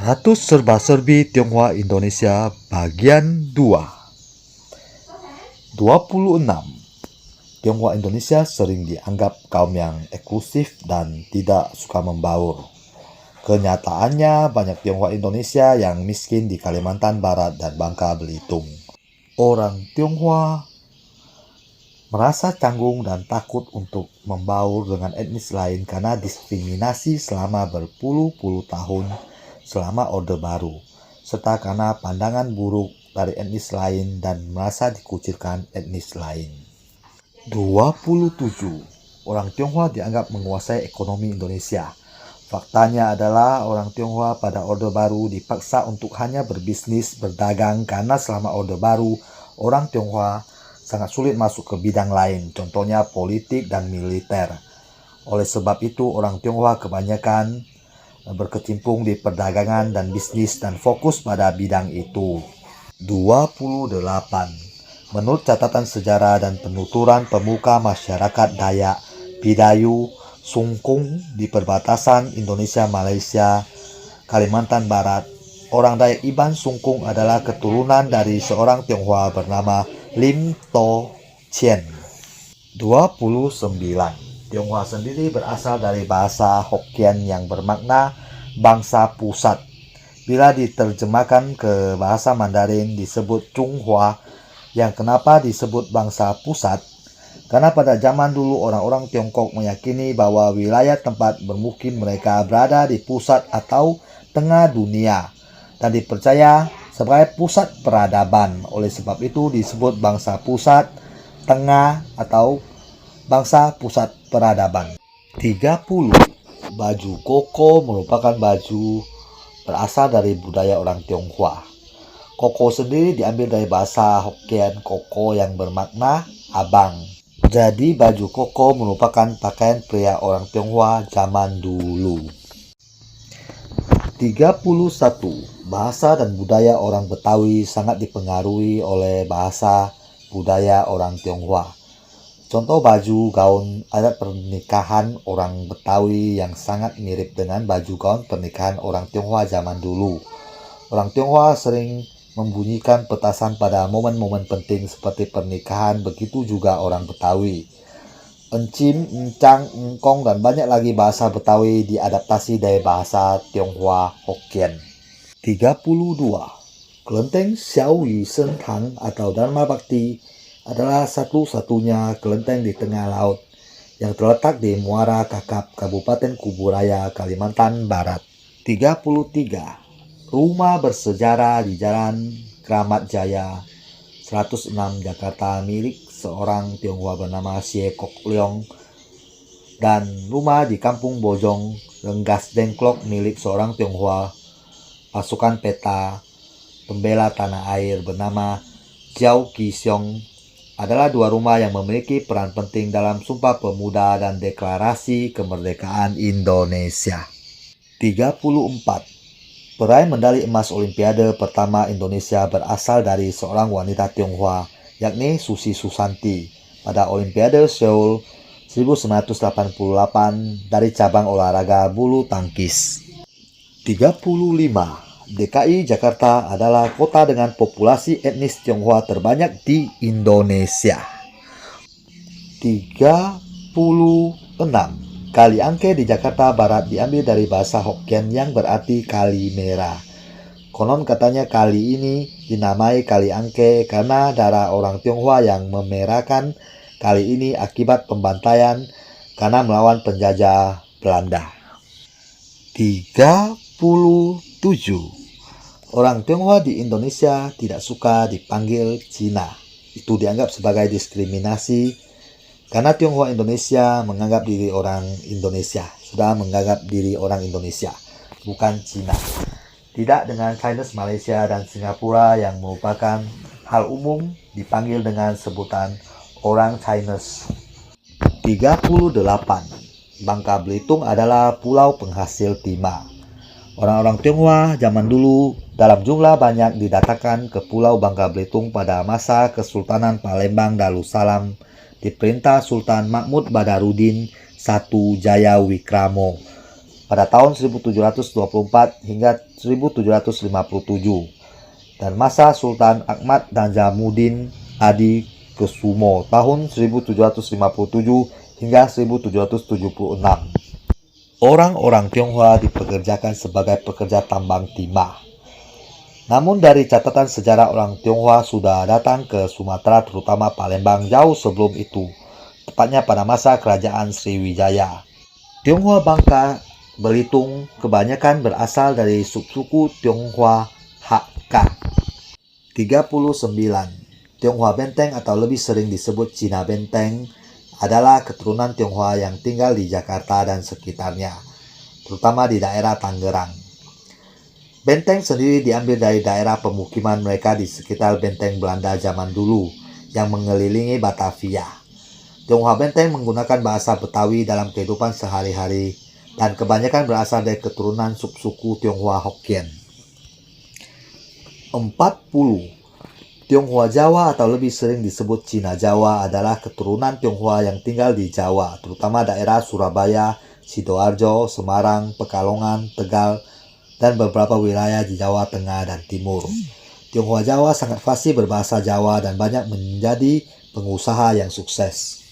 100 Serba-serbi Tionghoa Indonesia bagian 2. 26. Tionghoa Indonesia sering dianggap kaum yang eksklusif dan tidak suka membaur. Kenyataannya banyak Tionghoa Indonesia yang miskin di Kalimantan Barat dan Bangka Belitung. Orang Tionghoa merasa canggung dan takut untuk membaur dengan etnis lain karena diskriminasi selama berpuluh-puluh tahun selama Orde Baru, serta karena pandangan buruk dari etnis lain dan merasa dikucilkan etnis lain. 27. Orang Tionghoa dianggap menguasai ekonomi Indonesia. Faktanya adalah orang Tionghoa pada Orde Baru dipaksa untuk hanya berbisnis berdagang karena selama Orde Baru, orang Tionghoa sangat sulit masuk ke bidang lain, contohnya politik dan militer. Oleh sebab itu, orang Tionghoa kebanyakan berkecimpung di perdagangan dan bisnis dan fokus pada bidang itu. 28. Menurut catatan sejarah dan penuturan pemuka masyarakat Dayak, Bidayuh, Sungkung di perbatasan Indonesia-Malaysia, Kalimantan Barat, orang Dayak Iban Sungkung adalah keturunan dari seorang Tionghoa bernama Lim To Chien. 29. Tionghoa sendiri berasal dari bahasa Hokkien yang bermakna bangsa pusat. Bila diterjemahkan ke bahasa Mandarin disebut Chunghua. Yang kenapa disebut bangsa pusat? Karena pada zaman dulu orang-orang Tiongkok meyakini bahwa wilayah tempat bermukim mereka berada di pusat atau tengah dunia dan dipercaya sebagai pusat peradaban. Oleh sebab itu disebut bangsa pusat, tengah atau bangsa pusat peradaban. 30. Baju koko merupakan baju berasal dari budaya orang Tionghoa. Koko sendiri diambil dari bahasa Hokkien koko yang bermakna abang. Jadi baju koko merupakan pakaian pria orang Tionghoa zaman dulu. 31. Bahasa dan budaya orang Betawi sangat dipengaruhi oleh bahasa budaya orang Tionghoa. Contoh baju gaun adat pernikahan orang Betawi yang sangat mirip dengan baju gaun pernikahan orang Tionghoa zaman dulu. Orang Tionghoa sering membunyikan petasan pada momen-momen penting seperti pernikahan, begitu juga orang Betawi. Encim, encang, engkong, dan banyak lagi bahasa Betawi diadaptasi dari bahasa Tionghoa Hokkien. 32. Kelenteng Xiaoyu Sentang atau Dharma Bakti adalah satu-satunya kelenteng di tengah laut yang terletak di Muara Kakap, Kabupaten Kuburaya, Kalimantan Barat. 33. Rumah bersejarah di Jalan Kramat Jaya 106 Jakarta milik seorang Tionghoa bernama Xie Kok Leong, dan rumah di Kampung Bojong Renggas Dengklok milik seorang Tionghoa pasukan peta pembela tanah air bernama Jiao Qisiong adalah dua rumah yang memiliki peran penting dalam Sumpah Pemuda dan Deklarasi Kemerdekaan Indonesia. 34. Peraih medali emas Olimpiade pertama Indonesia berasal dari seorang wanita Tionghoa, yakni Susi Susanti, pada Olimpiade Seoul 1988 dari cabang olahraga bulu tangkis. 35. DKI Jakarta adalah kota dengan populasi etnis Tionghoa terbanyak di Indonesia. 36. Kali Angke di Jakarta Barat diambil dari bahasa Hokkien yang berarti kali merah. Konon katanya kali ini dinamai Kali Angke karena darah orang Tionghoa yang memerahkan kali ini akibat pembantaian karena melawan penjajah Belanda. 37. Orang Tionghoa di Indonesia tidak suka dipanggil Cina. Itu dianggap sebagai diskriminasi karena Tionghoa Indonesia menganggap diri orang Indonesia, bukan Cina. Tidak dengan Chinese Malaysia dan Singapura yang merupakan hal umum dipanggil dengan sebutan orang Chinese. 38. Bangka Belitung adalah pulau penghasil timah. Orang-orang Tionghoa zaman dulu dalam jumlah banyak didatangkan ke Pulau Bangka Belitung pada masa Kesultanan Palembang Darussalam di perintah Sultan Mahmud Badarudin I Jayawikramo pada tahun 1724 hingga 1757 dan masa Sultan Ahmad Najamuddin Adi Kusumo tahun 1757 hingga 1776. Orang-orang Tionghoa dipekerjakan sebagai pekerja tambang timah. Namun dari catatan sejarah, orang Tionghoa sudah datang ke Sumatera, terutama Palembang, jauh sebelum itu, tepatnya pada masa kerajaan Sriwijaya. Tionghoa Bangka Belitung kebanyakan berasal dari subsuku Tionghoa Hakka. 39. Tionghoa Benteng atau lebih sering disebut Cina Benteng adalah keturunan Tionghoa yang tinggal di Jakarta dan sekitarnya, terutama di daerah Tangerang. Benteng sendiri diambil dari daerah pemukiman mereka di sekitar benteng Belanda zaman dulu yang mengelilingi Batavia. Tionghoa Benteng menggunakan bahasa Betawi dalam kehidupan sehari-hari dan kebanyakan berasal dari keturunan subsuku Tionghoa Hokkien. 40. Tionghoa Jawa atau lebih sering disebut Cina Jawa adalah keturunan Tionghoa yang tinggal di Jawa, terutama daerah Surabaya, Sidoarjo, Semarang, Pekalongan, Tegal, dan beberapa wilayah di Jawa Tengah dan Timur. Tionghoa Jawa sangat fasih berbahasa Jawa dan banyak menjadi pengusaha yang sukses.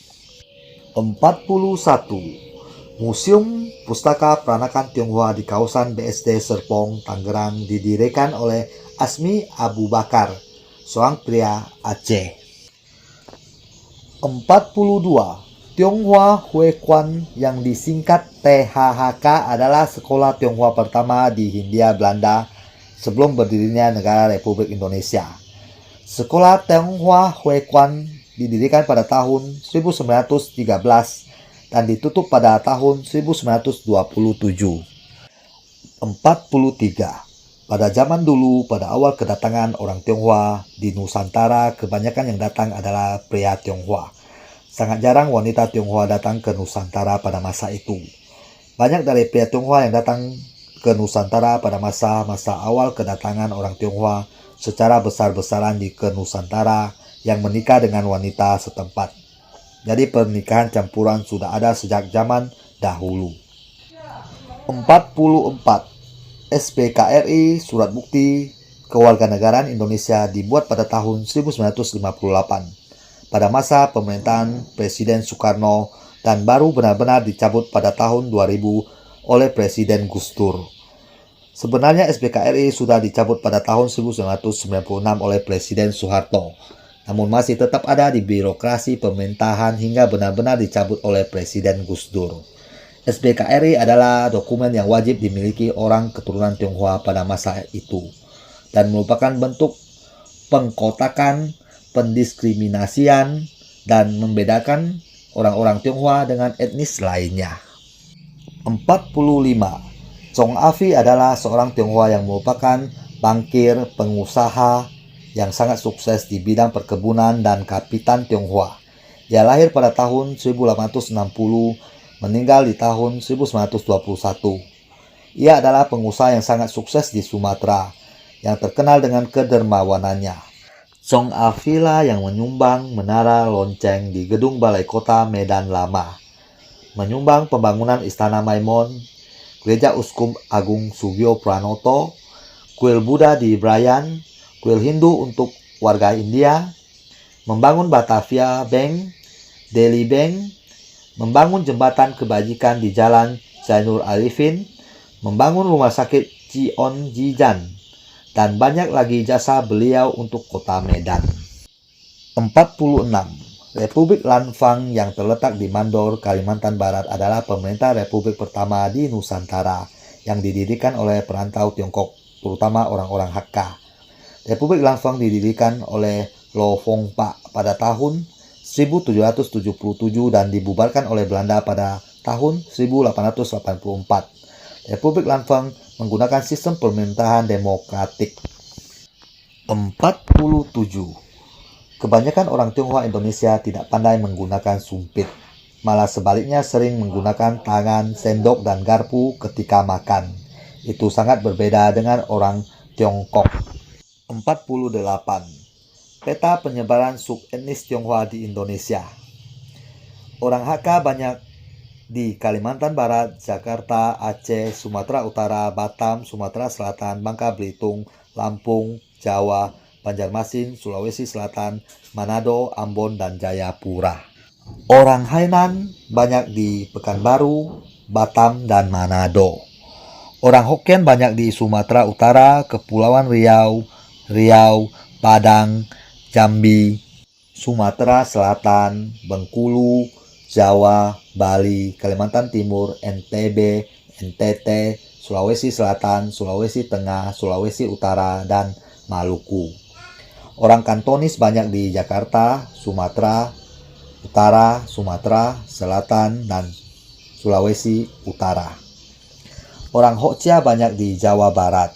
41. Museum Pustaka Peranakan Tionghoa di kawasan BSD Serpong, Tangerang didirikan oleh Asmi Abu Bakar, seorang pria Aceh. 42. Tionghoa Huekuan yang disingkat THHK adalah sekolah Tionghoa pertama di Hindia Belanda sebelum berdirinya negara Republik Indonesia. Sekolah Tionghoa Huekuan didirikan pada tahun 1913 dan ditutup pada tahun 1927. 43. Pada zaman dulu, pada awal kedatangan orang Tionghoa di Nusantara, kebanyakan yang datang adalah pria Tionghoa. Sangat jarang wanita Tionghoa datang ke Nusantara pada masa itu. Banyak dari pria Tionghoa yang datang ke Nusantara pada masa-masa awal kedatangan orang Tionghoa secara besar-besaran ke Nusantara yang menikah dengan wanita setempat. Jadi pernikahan campuran sudah ada sejak zaman dahulu. 44. SPKRI Surat Bukti Kewarganegaraan Indonesia dibuat pada tahun 1958 pada masa pemerintahan Presiden Soekarno dan baru benar-benar dicabut pada tahun 2000 oleh Presiden Gus Dur. Sebenarnya SPKRI sudah dicabut pada tahun 1996 oleh Presiden Soeharto, namun masih tetap ada di birokrasi pemerintahan hingga benar-benar dicabut oleh Presiden Gus Dur. SPKRI adalah dokumen yang wajib dimiliki orang keturunan Tionghoa pada masa itu dan merupakan bentuk pengkotakan, pendiskriminasian, dan membedakan orang-orang Tionghoa dengan etnis lainnya. 45. Chong Afi adalah seorang Tionghoa yang merupakan bankir, pengusaha yang sangat sukses di bidang perkebunan dan kapitan Tionghoa. Ia lahir pada tahun 1860, meninggal di tahun 1921. Ia adalah pengusaha yang sangat sukses di Sumatera, yang terkenal dengan kedermawanannya. Chong Afi lah yang menyumbang menara lonceng di gedung Balai Kota Medan Lama, menyumbang pembangunan Istana Maimun, Gereja Uskup Agung Sugio Pranoto, kuil Buddha di Brian, kuil Hindu untuk warga India, membangun Batavia Bank, Delhi Bank, membangun jembatan kebajikan di Jalan Zainul Arifin, membangun rumah sakit Cion Jijan, dan banyak lagi jasa beliau untuk kota Medan. 46. Republik Lanfang yang terletak di Mandor, Kalimantan Barat adalah pemerintah republik pertama di Nusantara yang didirikan oleh perantau Tiongkok, terutama orang-orang Hakka. Republik Lanfang didirikan oleh Lo Fong Pak pada tahun 1777 dan dibubarkan oleh Belanda pada tahun 1884. Republik Lanfang menggunakan sistem pemerintahan demokratik. 47. Kebanyakan orang Tionghoa Indonesia tidak pandai menggunakan sumpit. Malah sebaliknya sering menggunakan tangan, sendok, dan garpu ketika makan. Itu sangat berbeda dengan orang Tiongkok. 48. Peta penyebaran subetnis Tionghoa di Indonesia. Orang Hakka banyak di Kalimantan Barat, Jakarta, Aceh, Sumatera Utara, Batam, Sumatera Selatan, Bangka Belitung, Lampung, Jawa, Banjarmasin, Sulawesi Selatan, Manado, Ambon, dan Jayapura. Orang Hainan banyak di Pekanbaru, Batam, dan Manado. Orang Hokkien banyak di Sumatera Utara, Kepulauan Riau, Padang, Jambi, Sumatera Selatan, Bengkulu, Jawa, Bali, Kalimantan Timur, NTB, NTT, Sulawesi Selatan, Sulawesi Tengah, Sulawesi Utara, dan Maluku. Orang Kantonis banyak di Jakarta, Sumatera Utara, Sumatera Selatan, dan Sulawesi Utara. Orang Hokcia banyak di Jawa Barat.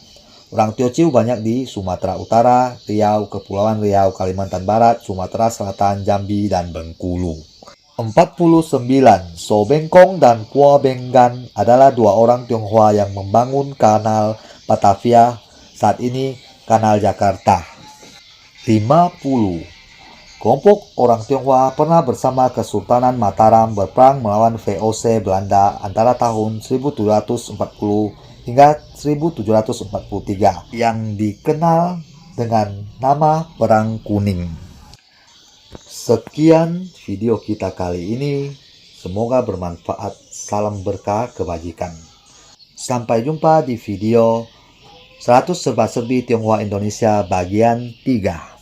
Orang Teochew banyak di Sumatera Utara, Riau, Kepulauan Riau, Kalimantan Barat, Sumatera Selatan, Jambi, dan Bengkulu. 49. So Bengkong dan Kwa Benggan adalah dua orang Tionghoa yang membangun kanal Batavia, saat ini kanal Jakarta. 50. Kelompok orang Tionghoa pernah bersama Kesultanan Mataram berperang melawan VOC Belanda antara tahun 1740 hingga 1743 yang dikenal dengan nama Perang Kuning. Sekian video kita kali ini, semoga bermanfaat. Salam berkah kebajikan. Sampai jumpa di video 100 serba-serbi Tionghoa Indonesia bagian 3.